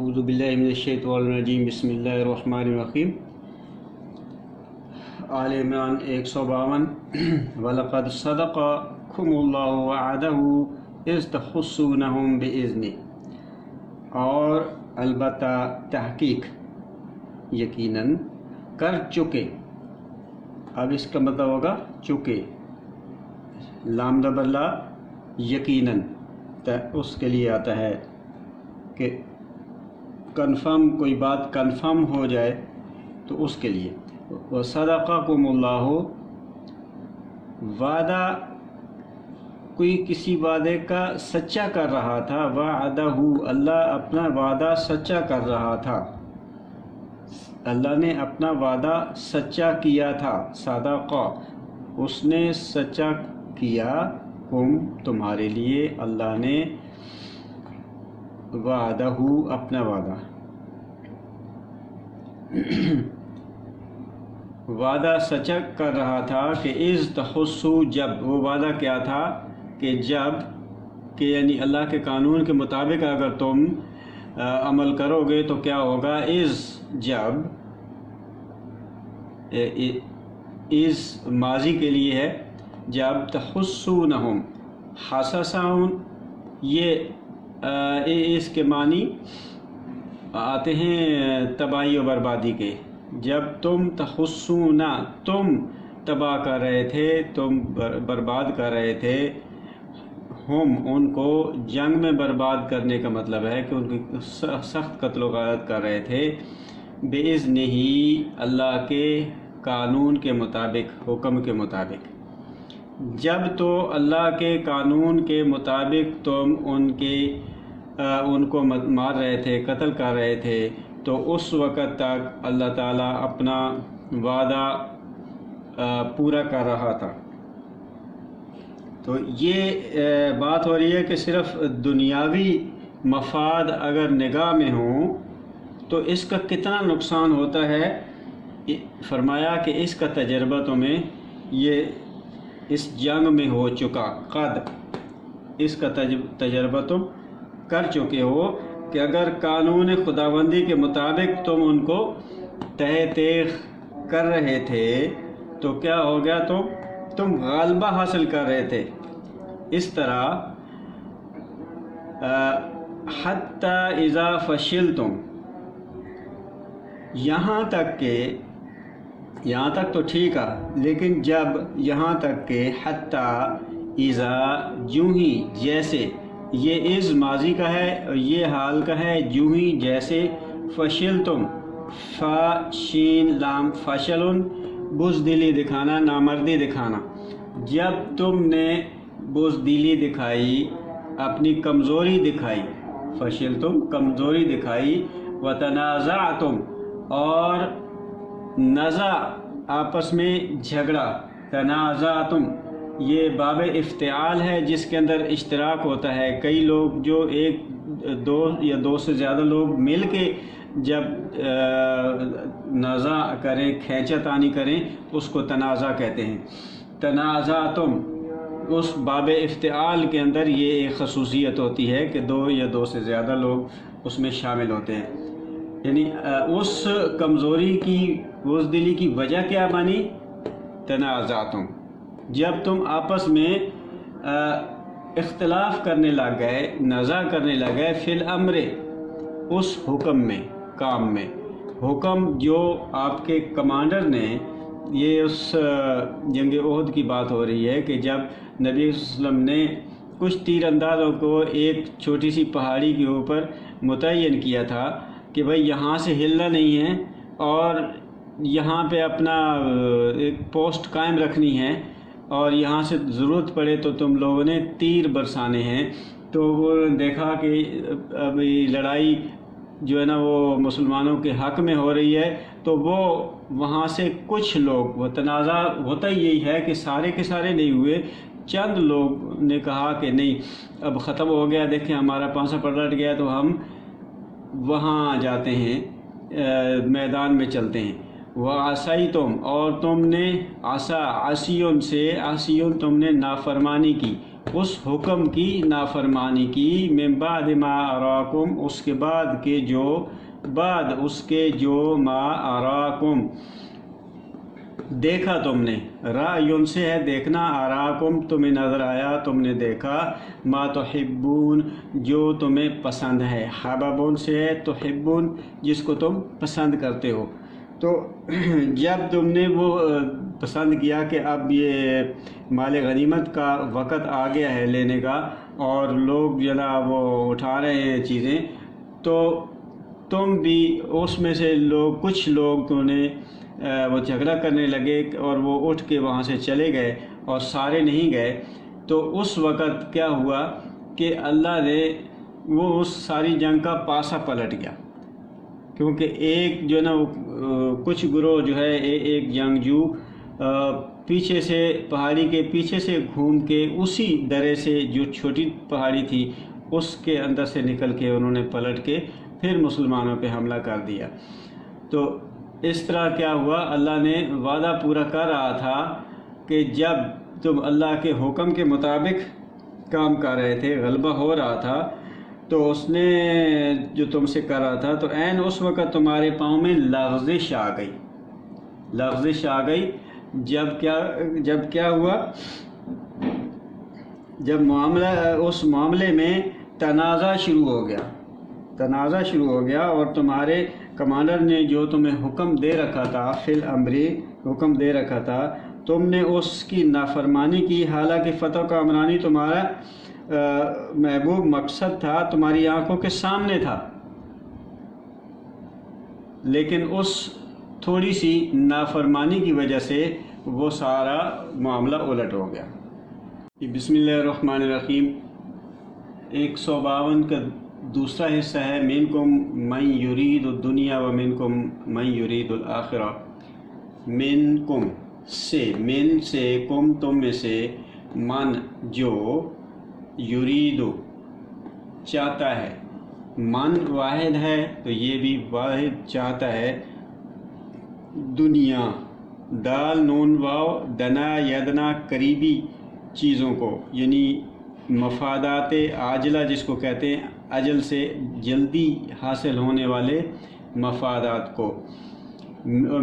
اعوذ باللہ من الشیطان الرجیم بسم اللہ الرحمن الرحیم۔ آل عمران 152۔ وَلَقَدْ صَدَقَكُمُ اللَّهُ وَعَدَهُ إِذْ تَحُسُّونَهُم بِإِذْنِهِ، اور البتہ تحقیق یقیناً کر چکے۔ اب اس کا مطلب ہوگا چکے، لام دبر لا یقیناً اس کے لیے آتا ہے کہ کنفرم، کوئی بات کنفرم ہو جائے تو اس کے لیے۔ وَصَدَقَكُمُ اللَّهُ، وعدہ کوئی کسی وعدے کا سچا کر رہا تھا، وعدہ اللہ اپنا وعدہ سچا کر رہا تھا، اللہ نے اپنا وعدہ سچا کیا تھا۔ صدقہ، اس نے سچا کیا، کم تمہارے لیے، اللہ نے وعدہ اپنا وعدہ وعدہ سچا کر رہا تھا کہ اذ تحسو، جب، وہ وعدہ کیا تھا کہ جب، کہ یعنی اللہ کے قانون کے مطابق اگر تم عمل کرو گے تو کیا ہوگا، اذ جب، اذ ماضی کے لیے ہے، جب تحسونہم، حسسون، یہ اس کے معنی آتے ہیں تباہی و بربادی کے۔ جب تم تحسونا، تم تباہ کر رہے تھے، تم برباد کر رہے تھے، ہم ان کو جنگ میں برباد کرنے کا مطلب ہے کہ ان کی سخت قتل و غارت کر رہے تھے، بِإِذْنِهِ، اللہ کے قانون کے مطابق، حکم کے مطابق۔ جب تو اللہ کے قانون کے مطابق تم ان کو مار رہے تھے، قتل کر رہے تھے، تو اس وقت تک اللہ تعالیٰ اپنا وعدہ پورا کر رہا تھا۔ تو یہ بات ہو رہی ہے کہ صرف دنیاوی مفاد اگر نگاہ میں ہوں تو اس کا کتنا نقصان ہوتا ہے۔ فرمایا کہ اس کا تجربہ تمہیں یہ اس جنگ میں ہو چکا، قد، اس کا تجربہ تم کر چکے ہو کہ اگر قانون خداوندی کے مطابق تم ان کو تہہ تیغ کر رہے تھے تو کیا ہو گیا، تم غلبہ حاصل کر رہے تھے۔ اس طرح حتی اذا فشلتم، یہاں تک تو ٹھیک ہے، لیکن جب، یہاں تک کہ حتی اذا، جوں ہی، جیسے، یہ از ماضی کا ہے اور یہ حال کا ہے، جوں ہی جیسے، فشلتم، فا شین لام، فشلن، بزدلی دکھانا، نامردی دکھانا۔ جب تم نے بزدلی دکھائی، اپنی کمزوری دکھائی، فشلتم، کمزوری دکھائی، وتنازعتم، اور نزع، آپس میں جھگڑا، تنازعتم، یہ باب افتعال ہے جس کے اندر اشتراک ہوتا ہے۔ کئی لوگ جو ایک، دو یا دو سے زیادہ لوگ مل کے جب نازع کریں، کھینچا تانی کریں، اس کو تنازع کہتے ہیں۔ تنازعتم، اس باب افتعال کے اندر یہ ایک خصوصیت ہوتی ہے کہ دو یا دو سے زیادہ لوگ اس میں شامل ہوتے ہیں۔ یعنی اس کمزوری کی، بزدلی کی وجہ کیا بنی، تنازعتم، جب تم آپس میں اختلاف کرنے لگ گئے، نزاع کرنے لگ گئے، فی الامر، اس حکم میں، کام میں، حکم جو آپ کے کمانڈر نے، یہ اس جنگ احد کی بات ہو رہی ہے کہ جب نبی صلی اللہ علیہ وسلم نے کچھ تیر اندازوں کو ایک چھوٹی سی پہاڑی کے اوپر متعین کیا تھا کہ بھئی یہاں سے ہلنا نہیں ہے اور یہاں پہ اپنا ایک پوسٹ قائم رکھنی ہے، اور یہاں سے ضرورت پڑے تو تم لوگوں نے تیر برسانے ہیں۔ تو وہ دیکھا کہ ابھی لڑائی جو ہے نا وہ مسلمانوں کے حق میں ہو رہی ہے، تو وہ وہاں سے کچھ لوگ، وہ تنازع ہوتا ہی یہی ہے کہ سارے کے سارے نہیں ہوئے، چند لوگ نے کہا کہ نہیں اب ختم ہو گیا، دیکھیں ہمارا پانسا پلٹ گیا تو ہم وہاں جاتے ہیں، میدان میں چلتے ہیں۔ وَعَصَيْتُمْ، اور تم نے، عصا، عصیون سے، عصیون تم نے نافرمانی کی، اس حکم کی نافرمانی کی، من بعد ما اراکم اس کے بعد کے جو ما اراکم دیکھا تم نے، رایون سے ہے دیکھنا، اراکم تمہیں نظر آیا، تم نے دیکھا، ما تحبون جو تمہیں پسند ہے، حببون سے ہے تحبون جس کو تم پسند کرتے ہو۔ تو جب تم نے وہ پسند کیا کہ اب یہ مال غنیمت کا وقت آ گیا ہے لینے کا اور لوگ جناب وہ اٹھا رہے ہیں چیزیں، تو تم بھی اس میں سے کچھ لوگ تو نے وہ جھگڑا کرنے لگے اور وہ اٹھ کے وہاں سے چلے گئے اور سارے نہیں گئے۔ تو اس وقت کیا ہوا کہ اللہ نے وہ اس ساری جنگ کا پاسہ پلٹ گیا، کیونکہ ایک جو نا کچھ گروہ جو ہے ایک جنگجو پیچھے سے پہاڑی کے پیچھے سے گھوم کے اسی درے سے جو چھوٹی پہاڑی تھی اس کے اندر سے نکل کے انہوں نے پلٹ کے پھر مسلمانوں پہ حملہ کر دیا۔ تو اس طرح کیا ہوا، اللہ نے وعدہ پورا کر رہا تھا کہ جب تم اللہ کے حکم کے مطابق کام کر رہے تھے، غلبہ ہو رہا تھا، تو اس نے جو تم سے کر رہا تھا، تو عین اس وقت تمہارے پاؤں میں لغزش آ گئی۔ جب کیا ہوا، جب اس معاملے میں تنازع شروع ہو گیا اور تمہارے کمانڈر نے جو تمہیں حکم دے رکھا تھا، فی الامر حکم دے رکھا تھا، تم نے اس کی نافرمانی کی، حالانکہ فتح و کامرانی تمہارا محبوب مقصد تھا، تمہاری آنکھوں کے سامنے تھا، لیکن اس تھوڑی سی نافرمانی کی وجہ سے وہ سارا معاملہ الٹ ہو گیا۔ بسم اللہ الرحمن الرحیم 152 کا دوسرا حصہ ہے، منکم من یرید الدنیا و منکم من یرید الآخرہ۔ منکم سے، من سے، کم تم میں سے، من جو، یرید چاہتا ہے، من واحد ہے تو یہ بھی واحد چاہتا ہے، دنیا، دال نون واو، دنا یدنا قریبی چیزوں کو، یعنی مفادات عاجلہ جس کو کہتے ہیں، اجل سے جلدی حاصل ہونے والے مفادات کو۔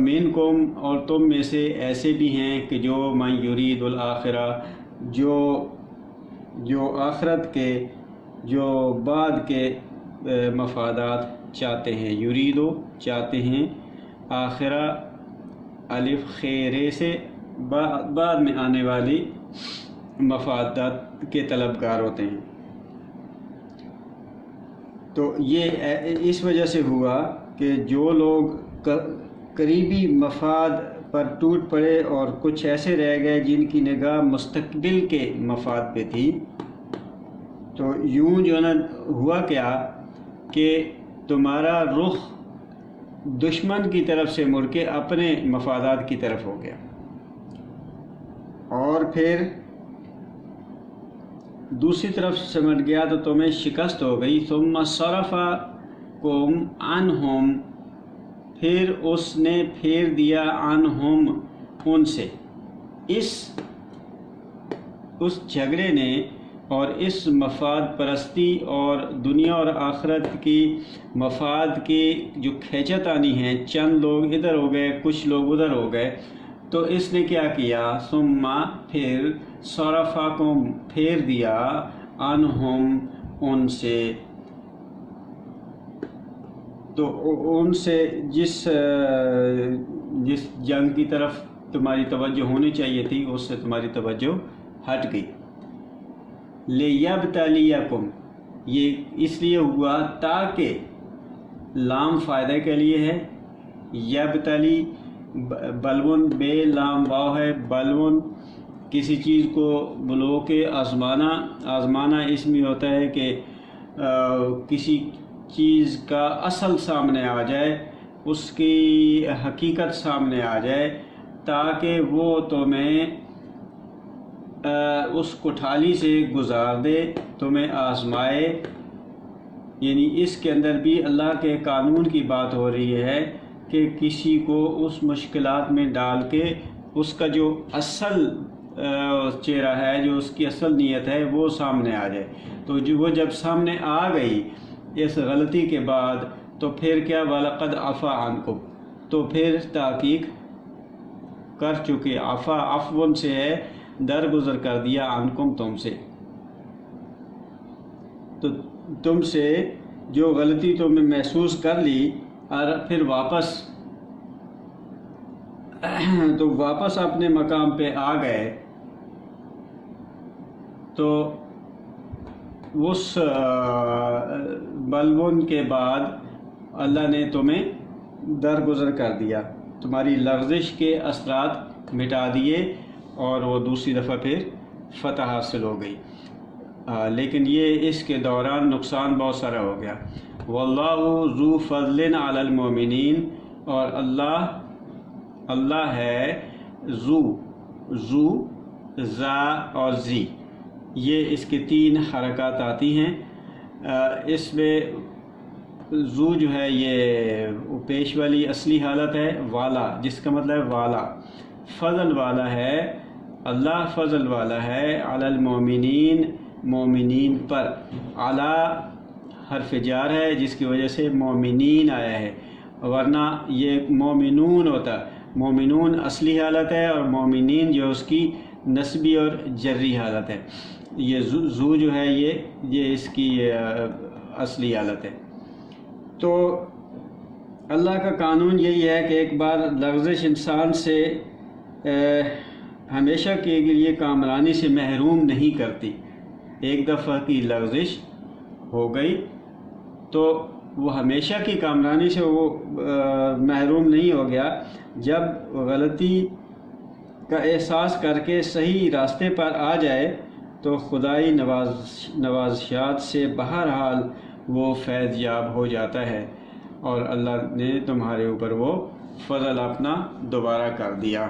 منکم اور تم میں سے ایسے بھی ہیں کہ جو من یرید الآخرہ جو آخرت کے، جو بعد کے مفادات چاہتے ہیں، یریدو چاہتے ہیں، آخرہ الف خیرے سے بعد میں آنے والی مفادات کے طلبگار ہوتے ہیں۔ تو یہ اس وجہ سے ہوا کہ جو لوگ قریبی مفاد پر ٹوٹ پڑے اور کچھ ایسے رہ گئے جن کی نگاہ مستقبل کے مفاد پہ تھی، تو یوں جو نا ہوا کیا کہ تمہارا رخ دشمن کی طرف سے مڑ کے اپنے مفادات کی طرف ہو گیا، اور پھر دوسری طرف سمٹ گیا تو تمہیں شکست ہو گئی۔ ثم صرفکم عنہم، پھر اس نے پھیر دیا عنہم ان سے، اس جھگڑے نے اور اس مفاد پرستی اور دنیا اور آخرت کی مفاد کی جو کھینچتانی ہیں، چند لوگ ادھر ہو گئے کچھ لوگ ادھر ہو گئے، تو اس نے کیا کیا، ثم پھر صرفکم پھیر دیا عنہم ان سے، تو ان سے جس جنگ کی طرف تمہاری توجہ ہونی چاہیے تھی اس سے تمہاری توجہ ہٹ گئی۔ لیبتلیکم، یہ اس لیے ہوا تاکہ، لام فائدہ کے لیے ہے، یبتلی بلون بے لام واو ہے، بلون کسی چیز کو بلو کے آزمانا اس میں ہوتا ہے کہ کسی چیز کا اصل سامنے آ جائے، اس کی حقیقت سامنے آ جائے، تاکہ وہ تمہیں اس کٹھالی سے گزار دے، تمہیں آزمائے۔ یعنی اس کے اندر بھی اللہ کے قانون کی بات ہو رہی ہے کہ کسی کو اس مشکلات میں ڈال کے اس کا جو اصل چہرہ ہے، جو اس کی اصل نیت ہے وہ سامنے آ جائے۔ تو وہ جب سامنے آ گئی اس غلطی کے بعد تو پھر کیا، وَلَقَدْ عَفَا عَنْكُمْ، تو پھر تحقیق کر چکے، عفا عفون سے ہے، درگزر کر دیا، عنکم تم سے، تو تم سے جو غلطی تم نے محسوس کر لی اور پھر واپس اپنے مقام پہ آ گئے، تو اس بلبن کے بعد اللہ نے تمہیں درگزر کر دیا، تمہاری لغزش کے اثرات مٹا دیے اور وہ دوسری دفعہ پھر فتح حاصل ہو گئی۔ لیکن یہ اس کے دوران نقصان بہت سارا ہو گیا۔ واللہ ذو فضل علی المؤمنین، اور اللہ ہے ذو زا اور زی، یہ اس کے 3 حرکات آتی ہیں۔ اس میں ذو جو ہے یہ پیش والی اصلی حالت ہے، والا جس کا مطلب ہے والا، فضل والا ہے، اللہ فضل والا ہے، علی المؤمنین، مومنین پر، علی حرف جار ہے جس کی وجہ سے مومنین آیا ہے، ورنہ یہ مومنون ہوتا، مومنون اصلی حالت ہے اور مومنین جو اس کی نسبی اور جری حالت ہے۔ یہ ذو جو ہے یہ اس کی اصلی حالت ہے۔ تو اللہ کا قانون یہی ہے کہ ایک بار لغزش انسان سے ہمیشہ کے لیے کامرانی سے محروم نہیں کرتی۔ ایک دفعہ کی لغزش ہو گئی تو وہ ہمیشہ کی کامرانی سے وہ محروم نہیں ہو گیا۔ جب غلطی کا احساس کر کے صحیح راستے پر آ جائے تو خدائی نوازشات سے بہرحال وہ فیض یاب ہو جاتا ہے، اور اللہ نے تمہارے اوپر وہ فضل اپنا دوبارہ کر دیا۔